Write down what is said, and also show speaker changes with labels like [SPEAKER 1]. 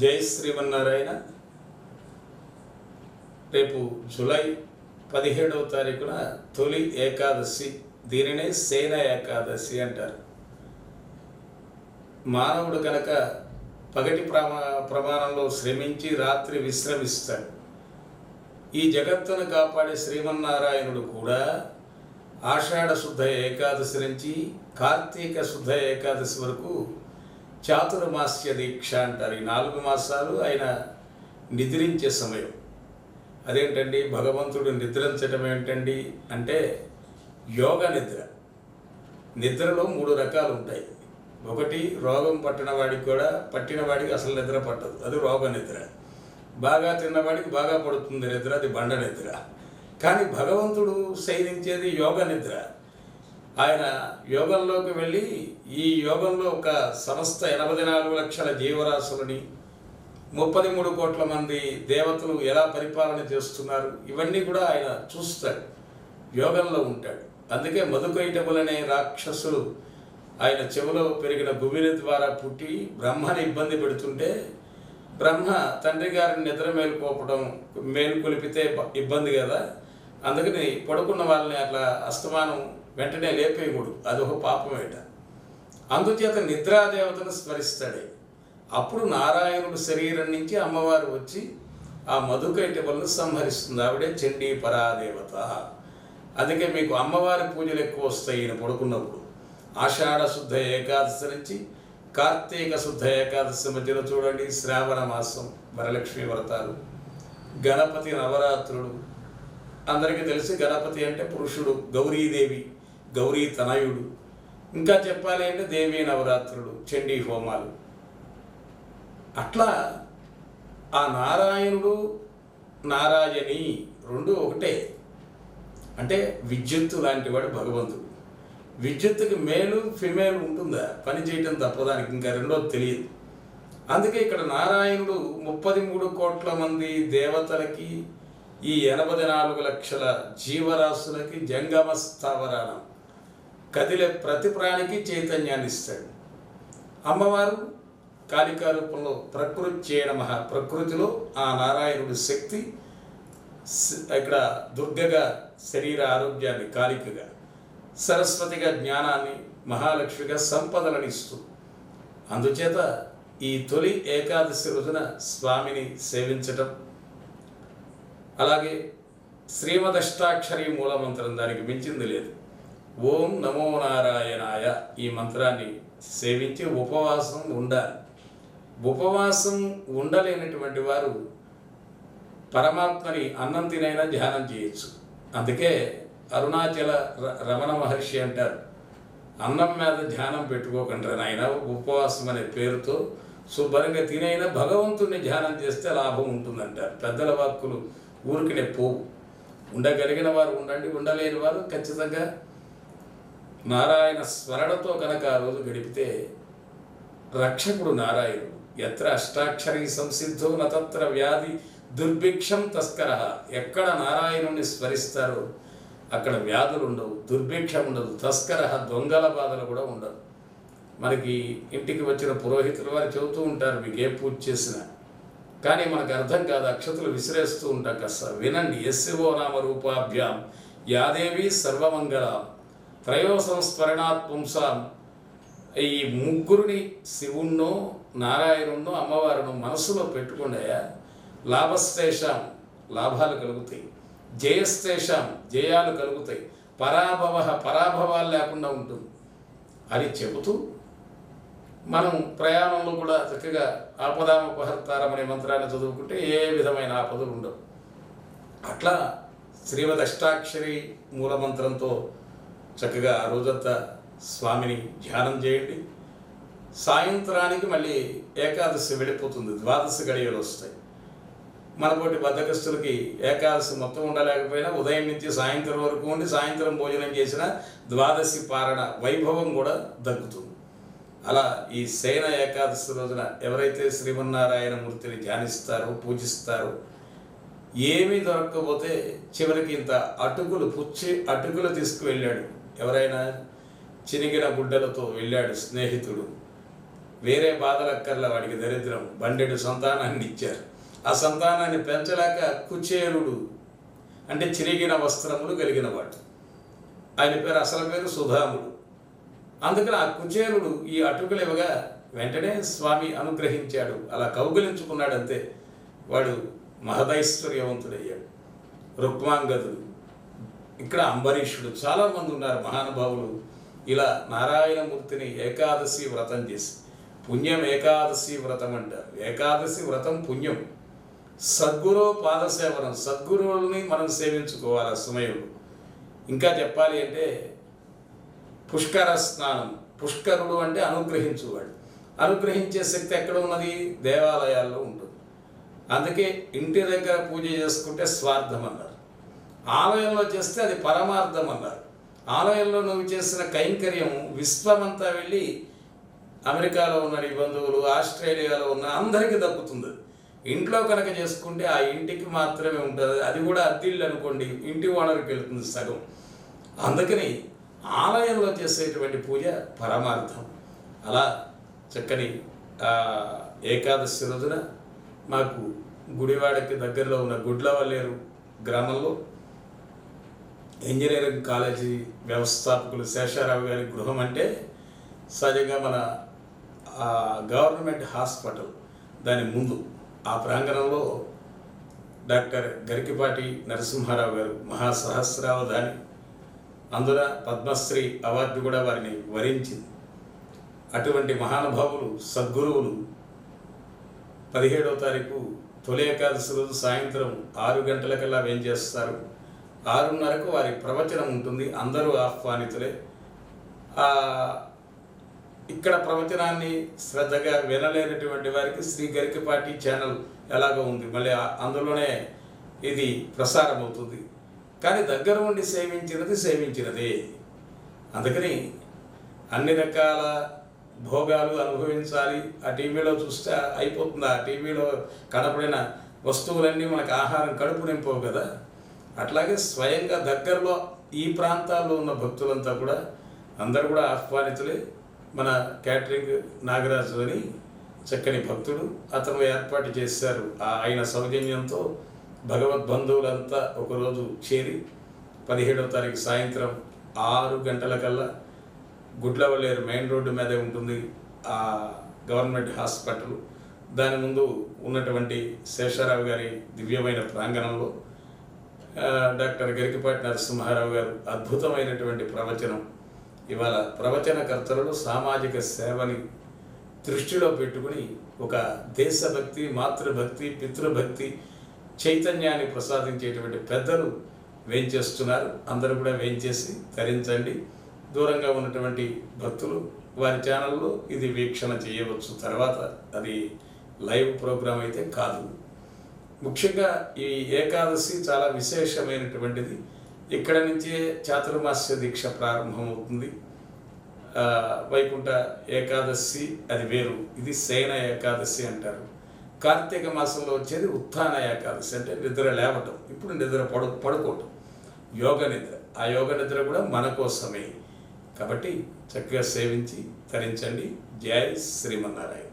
[SPEAKER 1] జై శ్రీమన్నారాయణ. రేపు జూలై 17వ తారీఖున తొలి ఏకాదశి. దీనినే సేన ఏకాదశి అంటారు. మానవుడు కనుక పగటి ప్రమాణంలో శ్రమించి రాత్రి విశ్రమిస్తాడు. ఈ జగత్తును కాపాడే శ్రీమన్నారాయణుడు కూడా ఆషాఢ శుద్ధ ఏకాదశి నుంచి కార్తీక శుద్ధ ఏకాదశి వరకు చాతుర్మాస్య దీక్ష అంటారు. ఈ 4 మాసాలు ఆయన నిద్రించే సమయం. అదేంటండి, భగవంతుడు నిద్రించడం ఏంటండి అంటే యోగ నిద్ర. నిద్రలో 3 రకాలు ఉంటాయి. ఒకటి రోగం పట్టిన వాడికి అసలు నిద్ర పట్టదు, అది రోగ నిద్ర. బాగా తిన్నవాడికి బాగా పడుతుంది నిద్ర, అది బండ నిద్ర. కానీ భగవంతుడు శయనించేది యోగ నిద్ర. ఆయన యోగంలోకి వెళ్ళి ఈ యోగంలో ఒక సంస్థ 84 లక్షల జీవరాశులని 33 కోట్ల మంది దేవతలు ఎలా పరిపాలన చేస్తున్నారు ఇవన్నీ కూడా ఆయన చూస్తాడు, యోగంలో ఉంటాడు. అందుకే మధుకైటములనే రాక్షసులు ఆయన చెవిలో పెరిగిన భూమిని ద్వారా పుట్టి బ్రహ్మని ఇబ్బంది పెడుతుంటే బ్రహ్మ తండ్రి గారిని నిద్ర మేలుకొలిపితే ఇబ్బంది కదా, అందుకని పడుకున్న వాళ్ళని అట్లా అస్తమానం వెంటనే లేపేయకూడదు, అదొక పాపమేట. అందుచేత నిద్రాదేవతను స్మరిస్తాడే. అప్పుడు నారాయణుడు శరీరం నుంచి అమ్మవారు వచ్చి ఆ మధుకైటములను సంహరిస్తుంది. ఆవిడే చండీ పరాదేవత. అందుకే మీకు అమ్మవారి పూజలు ఎక్కువ వస్తాయి ఈయన పడుకున్నప్పుడు. ఆషాఢ శుద్ధ ఏకాదశి నుంచి కార్తీక శుద్ధ ఏకాదశి మధ్యలో చూడండి శ్రావణ మాసం, వరలక్ష్మి వ్రతాలు, గణపతి నవరాత్రులు. అందరికీ తెలిసి గణపతి అంటే పురుషుడు, గౌరీదేవి, గౌరీ తనయుడు. ఇంకా చెప్పాలి అంటే దేవీ నవరాత్రులు, చండీ హోమాలు. అట్లా ఆ నారాయణుడు నారాయణి రెండు ఒకటే. అంటే విద్యుత్తు లాంటి వాడు భగవంతుడు. విద్యుత్తుకి మేలు ఫిమేల్ ఉంటుందా, పని చేయటం తప్పదానికి ఇంకా రెండోది తెలియదు. అందుకే ఇక్కడ నారాయణుడు 33 కోట్ల మంది దేవతలకి ఈ 84 లక్షల జీవరాశులకి జంగమ స్థావరానం కదిలే ప్రతి ప్రాణికి చైతన్యాన్ని ఇస్తాడు. అమ్మవారు కాళికా రూపంలో ప్రకృతి చేయడం, ప్రకృతిలో ఆ నారాయణుడి శక్తి, ఇక్కడ దుర్గగా శరీర ఆరోగ్యాన్ని, కాళికగా సరస్వతిగా జ్ఞానాన్ని, మహాలక్ష్మిగా సంపదలను ఇస్తూ. అందుచేత ఈ తొలి ఏకాదశి రోజున స్వామిని సేవించటం, అలాగే శ్రీమదష్టాక్షరి మూలమంత్రం, దానికి మించింది లేదు. ఓం నమో నారాయణాయ ఈ మంత్రాన్ని సేవించి ఉపవాసం ఉండాలి. ఉపవాసం ఉండలేనటువంటి వారు పరమాత్మని అన్నం తినైనా ధ్యానం చేయొచ్చు. అందుకే అరుణాచల రమణ మహర్షి అంటారు, అన్నం మీద ధ్యానం పెట్టుకోకుండా నాయన, ఉపవాసం అనే పేరుతో శుభ్రంగా తినైనా భగవంతుడిని ధ్యానం చేస్తే లాభం ఉంటుందంటారు. పెద్దల వాక్కులు ఊరికినే పోవు. ఉండగలిగిన వారు ఉండండి, ఉండలేని వారు ఖచ్చితంగా నారాయణ స్మరణతో కనుక ఆ రోజు గడిపితే రక్షకుడు నారాయణుడు. ఎత్ర అష్టాక్షరీ సంసిద్ధో నతత్ర వ్యాధి దుర్భిక్షం తస్కర. ఎక్కడ నారాయణుని స్మరిస్తారో అక్కడ వ్యాధులు ఉండవు, దుర్భిక్షం ఉండదు, తస్కర దొంగల బాధలు కూడా ఉండవు. మనకి ఇంటికి వచ్చిన పురోహితులు వారు చెబుతూ ఉంటారు మీకు ఏ పూజ చేసినా, కానీ మనకు అర్థం కాదు, అక్షతులు విసిరేస్తూ ఉంటాం. కాస్త వినండి. యస్యవో నామ రూపాభ్యాం యాదేవి సర్వమంగళం త్రయో సంస్మరణాత్ పుంసాం. ఈ ముగ్గురిని, శివుణ్ణో నారాయణున్నో అమ్మవారిను మనసులో పెట్టుకుండాయా. లాభస్తేషాం లాభాలు కలుగుతాయి, జయస్తేషాం జయాలు కలుగుతాయి, పరాభవాలు లేకుండా ఉంటుంది అని చెబుతూ మనం ప్రయాణంలో కూడా చక్కగా ఆపదామపహర్తారం అనే మంత్రాన్ని చదువుకుంటే ఏ విధమైన ఆపదలు ఉండవు. అట్లా శ్రీమదష్టాక్షరి మూలమంత్రంతో చక్కగా ఆ రోజంతా స్వామిని ధ్యానం చేయండి. సాయంత్రానికి మళ్ళీ ఏకాదశి వెళ్ళిపోతుంది, ద్వాదశి గడియలు వస్తాయి. మనపోటి బద్ధకస్తులకి ఏకాదశి మొత్తం ఉండలేకపోయినా ఉదయం నుంచి సాయంత్రం వరకు ఉండి సాయంత్రం భోజనం చేసిన ద్వాదశి పారణ వైభవం కూడా దక్కుతుంది. అలా ఈ శయన ఏకాదశి రోజున ఎవరైతే శ్రీమన్నారాయణ మూర్తిని ధ్యానిస్తారో పూజిస్తారో, ఏమీ దొరక్కపోతే చివరికి ఇంత అటుకులు తీసుకువెళ్ళాడు. ఎవరైనా చినిగిన గుడ్డలతో వెళ్ళాడు స్నేహితుడు, వేరే బాధలక్కర్ల వాడికి దరిద్రం, బండెడు సంతానాన్ని ఇచ్చారు. ఆ సంతానాన్ని పెంచలేక కుచేలుడు అంటే చిరిగిన వస్త్రములు కలిగిన వాడు, ఆయన పేరు అసలు పేరు సుధాముడు. అందుకని ఆ కుచేలుడు ఈ అటుకులు ఇవ్వగా వెంటనే స్వామి అనుగ్రహించాడు, అలా కౌగిలించుకున్నాడు. అంతే, వాడు మహదైశ్వర్యవంతుడయ్యాడు. రుక్మాంగదుడు, ఇక్కడ అంబరీషుడు, చాలామంది ఉన్నారు మహానుభావులు. ఇలా నారాయణమూర్తిని ఏకాదశి వ్రతం చేసి, పుణ్యం ఏకాదశి వ్రతం అంటారు. ఏకాదశి వ్రతం పుణ్యం. సద్గురు పాదసేవనం, సద్గురువుల్ని మనం సేవించుకోవాలి ఆ సమయంలో. ఇంకా చెప్పాలి అంటే పుష్కర స్నానం. పుష్కరుడు అంటే అనుగ్రహించువాడు. అనుగ్రహించే శక్తి ఎక్కడ ఉన్నది? దేవాలయాల్లో ఉంటుంది. అందుకే ఇంటి దగ్గర పూజ చేసుకుంటే స్వార్థం అన్నారు, ఆలయంలో చేస్తే అది పరమార్థం అన్నారు. ఆలయంలో నువ్వు చేసిన కైంకర్యం విశ్వమంతా వెళ్ళి అమెరికాలో ఉన్న నీ బంధువులు, ఆస్ట్రేలియాలో ఉన్న అందరికీ దక్కుతుంది. ఇంట్లో కనుక చేసుకుంటే ఆ ఇంటికి మాత్రమే ఉంటుంది, అది కూడా అద్దిల్లు అనుకోండి, ఇంటి ఓనర్కి వెళ్తుంది సగం. అందుకని ఆలయంలో చేసేటువంటి పూజ పరమార్థం. అలా చక్కని ఏకాదశి రోజున మాకు గుడివాడకి దగ్గరలో ఉన్న గుడ్లవల్లేరు గ్రామంలో ఇంజనీరింగ్ కాలేజీ వ్యవస్థాపకులు శేషారావు గారి గృహం అంటే సహజంగా మన గవర్నమెంట్ హాస్పిటల్ దాని ముందు ఆ ప్రాంగణంలో డాక్టర్ గరికిపాటి నరసింహారావు గారు మహాసహస్రావధాని, అందున పద్మశ్రీ అవార్డు కూడా వారిని వరించింది. అటువంటి మహానుభావులు సద్గురువులు 17వ తారీఖు తొలి ఏకాదశి రోజు సాయంత్రం 6 గంటలకల్లా వేంచేస్తారు. 6:30కు వారి ప్రవచనం ఉంటుంది. అందరూ ఆహ్వానితులే. ఇక్కడ ప్రవచనాన్ని శ్రద్ధగా వినలేనటువంటి వారికి శ్రీ గరికపాటి ఛానల్ ఎలాగో ఉంది, మళ్ళీ అందులోనే ఇది ప్రసారం అవుతుంది. కానీ దగ్గర ఉండి సేవించినదే. అందుకని అన్ని రకాల భోగాలు అనుభవించాలి. ఆ టీవీలో చూస్తే అయిపోతుంది. ఆ టీవీలో కనపడిన వస్తువులన్నీ మనకు ఆహారం కడుపు నింపవు కదా. అట్లాగే స్వయంగా దగ్గరలో ఈ ప్రాంతాల్లో ఉన్న భక్తులంతా కూడా అందరూ కూడా ఆహ్వానితులే. మన క్యాటరింగ్ నాగరాజు అని చక్కని భక్తుడు, అతను ఏర్పాటు చేశారు. ఆయన సౌజన్యంతో భగవద్బంధువులంతా ఒకరోజు చేరి 17వ తారీఖు సాయంత్రం 6 గంటలకల్లా గుడ్లవల్లేరు మెయిన్ రోడ్డు మీదే ఉంటుంది ఆ గవర్నమెంట్ హాస్పిటల్. దాని ముందు ఉన్నటువంటి శేషారావు గారి దివ్యమైన ప్రాంగణంలో డాక్టర్ గరికిపాటి నరసింహారావు గారు అద్భుతమైనటువంటి ప్రవచనం. ఇవాళ ప్రవచనకర్తలు సామాజిక సేవని దృష్టిలో పెట్టుకుని ఒక దేశభక్తి, మాతృభక్తి, పితృభక్తి చైతన్యాన్ని ప్రసాదించేటువంటి పెద్దలు వేంచేస్తున్నారు. అందరూ కూడా వేంచేసి తరించండి. దూరంగా ఉన్నటువంటి భక్తులు వారి ఛానల్లో ఇది వీక్షణ చేయవచ్చు. తర్వాత అది లైవ్ ప్రోగ్రాం అయితే కాదు. ముఖ్యంగా ఈ ఏకాదశి చాలా విశేషమైనటువంటిది. ఇక్కడ నుంచే చాతుర్మాస్య దీక్ష ప్రారంభమవుతుంది. వైకుంఠ ఏకాదశి అది వేరు, ఇది శయన ఏకాదశి అంటారు. కార్తీక మాసంలో వచ్చేది ఉత్థాన ఏకాదశి, అంటే నిద్ర లేవటం. ఇప్పుడు నిద్ర పడుకోవటం, యోగ నిద్ర. ఆ యోగ నిద్ర కూడా మన కోసమే. కాబట్టి చక్కగా సేవించి తరించండి. జై శ్రీమన్నారాయణ.